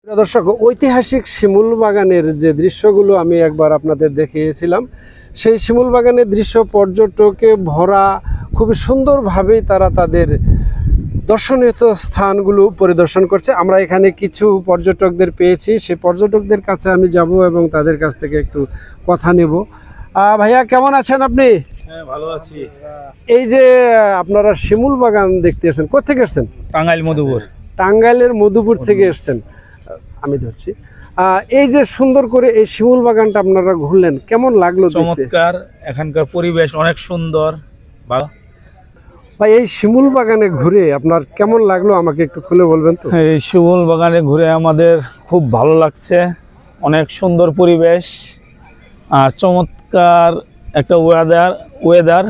প্রিয় দর্শক, ঐতিহাসিক শিমুল বাগানের যে দৃশ্যগুলো আমি একবার আপনাদের দেখিয়েছিলাম, সেই শিমুল বাগানের দৃশ্য পর্যটকে ভরা। খুবই সুন্দরভাবেই তারা তাদের দর্শনীয় স্থানগুলো পরিদর্শন করছে। আমরা এখানে কিছু পর্যটকদের পেয়েছি, সেই পর্যটকদের কাছে আমি যাব এবং তাদের কাছ থেকে একটু কথা নেব। ভাইয়া, কেমন আছেন আপনি? হ্যাঁ, ভালো আছি। এই যে আপনারা শিমুল বাগান দেখতে এসেছেন, কোথেকে এসেছেন? টাঙ্গাইল মধুপুর। টাঙ্গাইলের মধুপুর থেকে এসেছেন, আমি ধরছি। এই যে সুন্দর করে এই শিমুল বাগানটা আপনারা ঘুরলেন, কেমন লাগলো? চমৎকার, এখানকার পরিবেশ অনেক সুন্দর। ভালো ভাই, এই শিমুল বাগানে ঘুরে আপনার কেমন লাগলো আমাকে একটু খুলে বলবেন তো? এই শিমুল বাগানে ঘুরে আমাদের খুব ভালো লাগছে। অনেক সুন্দর পরিবেশ আর চমৎকার একটা ওয়েদার।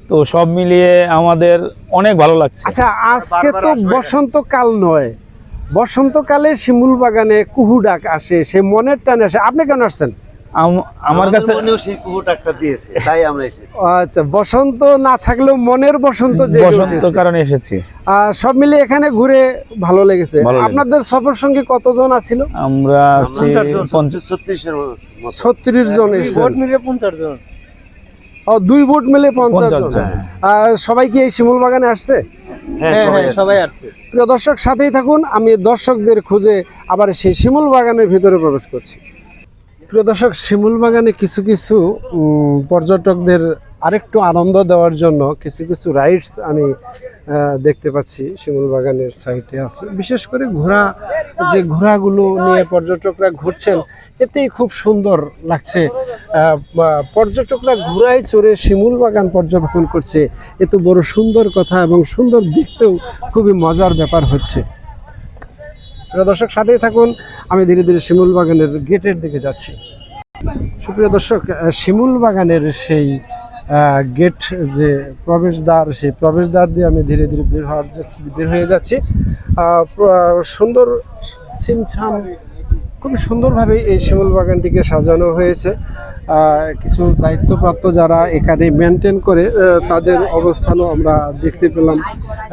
তো সব মিলিয়ে আমাদের অনেক ভালো লাগছে। আচ্ছা, আজকে তো বসন্তকাল নয়, বসন্তকালে শিমুল বাগানে কুহু ডাক আসে, সে মনের টানে আসে। আপনি কেন আসছেন? আমার কাছে সেই কুহুটাকটা দিয়েছে, তাই আমরা এসেছি। আচ্ছা, বসন্ত না থাকলেও মনের বসন্ত বসন্ত কারণে এসেছি। সব মিলে এখানে ঘুরে ভালো লেগেছে। আপনাদের সফর সঙ্গী কতজন আছিল? আমরা 36 জন। বোট মিলে 50 জন। ও, 2 বোট মিলে 50 জন। আর সবাই কি এই শিমুল বাগানে আসছে? হ্যাঁ, সবাই আসছে। প্রিয় দর্শক, সাথেই থাকুন, আমি দর্শকদের খুঁজে আবার সেই শিমুল বাগানের ভিতরে প্রবেশ করছি। প্রিয় দর্শক, শিমুল বাগানে কিছু কিছু পর্যটকদের আরেকটু আনন্দ দেওয়ার জন্য কিছু কিছু রাইডস আমি দেখতে পাচ্ছি শিমুল বাগানের সাইটে আছে। বিশেষ করে ঘোড়াগুলো নিয়ে পর্যটকরা ঘুরছেন, এতেই খুব সুন্দর লাগছে। পর্যটকরা ঘোড়ায় চড়ে শিমুল বাগান পর্যবেক্ষণ করছে, এ তো বড় সুন্দর কথা এবং সুন্দর দেখতেও খুবই মজার ব্যাপার হচ্ছে। প্রিয় দর্শক, সাথেই থাকুন, আমি ধীরে ধীরে শিমুল বাগানের গেটের দিকে যাচ্ছি। সুপ্রিয় দর্শক, শিমুল বাগানের সেই গেট যে প্রবেশদ্বার, সেই প্রবেশদ্বার দিয়ে আমি ধীরে ধীরে বের হয়ে যাচ্ছি। সুন্দর ছিমছাম, খুবই সুন্দরভাবে এই শিমুল বাগানটিকে সাজানো হয়েছে। কিছু দায়িত্বপ্রাপ্ত যারা এখানে মেনটেন করে, তাদের অবস্থানও আমরা দেখতে পেলাম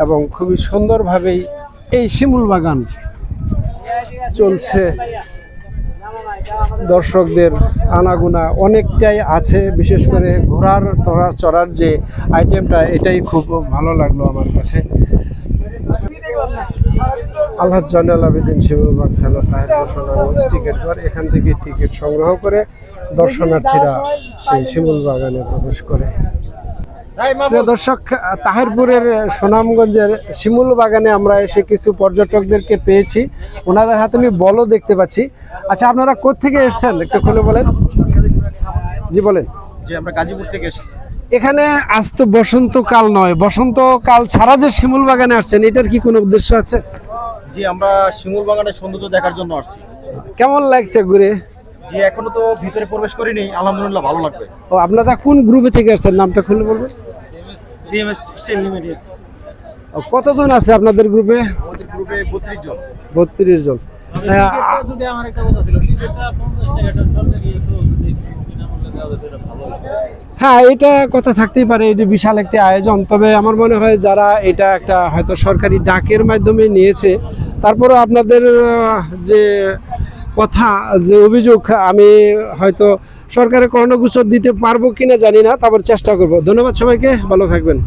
এবং খুবই সুন্দরভাবেই এই শিমুল বাগান চলছে। দর্শকদের আনাগোনা অনেকটাই আছে, বিশেষ করে ঘোড়ার চড়ার যে আইটেমটা, এটাই খুব ভালো লাগলো আমার কাছে। আলহাজ জয়নাল আবেদিন শিমুল বাগ থানা তাহিরপুর সোনাগঞ্জ টিকিট ঘর, এখান থেকে টিকিট সংগ্রহ করে দর্শনার্থীরা সেই শিমুল বাগানে প্রবেশ করে। প্রিয় দর্শক, তাহিরপুরের সুনামগঞ্জের শিমুল বাগানে আমরা এসে কিছু পর্যটকদেরকে পেয়েছি, ওনাদের হাতে আমি বলও দেখতে পাচ্ছি। আচ্ছা, আপনারা কোত্থেকে এসেছেন একটু খুলে বলেন। জি বলেন। জি, আমরা গাজীপুর থেকে এসেছি। এখানে আজ তো বসন্তকাল নয়, বসন্তকাল ছাড়া যে শিমুল বাগানে আসছেন, এটার কি কোনো উদ্দেশ্য আছে? জি, আমরা শিমুল বাগানের সৌন্দর্য দেখার জন্য আসছি। কেমন লাগছে ঘুরে? জি, এখনো তো ভিতরে প্রবেশ করিনি, আলহামদুলিল্লাহ ভালো লাগবে। ও, আপনারা কোন গ্রুপে থেকে আসছেন, নামটা খুলে বলবেন? GMS steel limited. কতজন আছে আপনাদের গ্রুপে? আমাদের গ্রুপে 32 জন। 32 জন। যদি আমার একটা কথা ছিল, টিকিটটা 50 টাকাটা সরকারি একটু যদি বিনামূল্যে দেওয়া যেত, এটা ভালো হতো। হ্যাঁ, এটা কথা থাকতেই পারে, এটি বিশাল একটি আয়োজন। তবে আমার মনে হয় যারা এটা একটা হয়তো সরকারি ডাকের মাধ্যমে নিয়েছে, তারপরে আপনাদের যে কথা, যে অভিযোগ, আমি হয়তো সরকারের কর্ণগোচর দিতে পারবো কিনা জানি না, তারপর চেষ্টা করব। ধন্যবাদ সবাইকে, ভালো থাকবেন।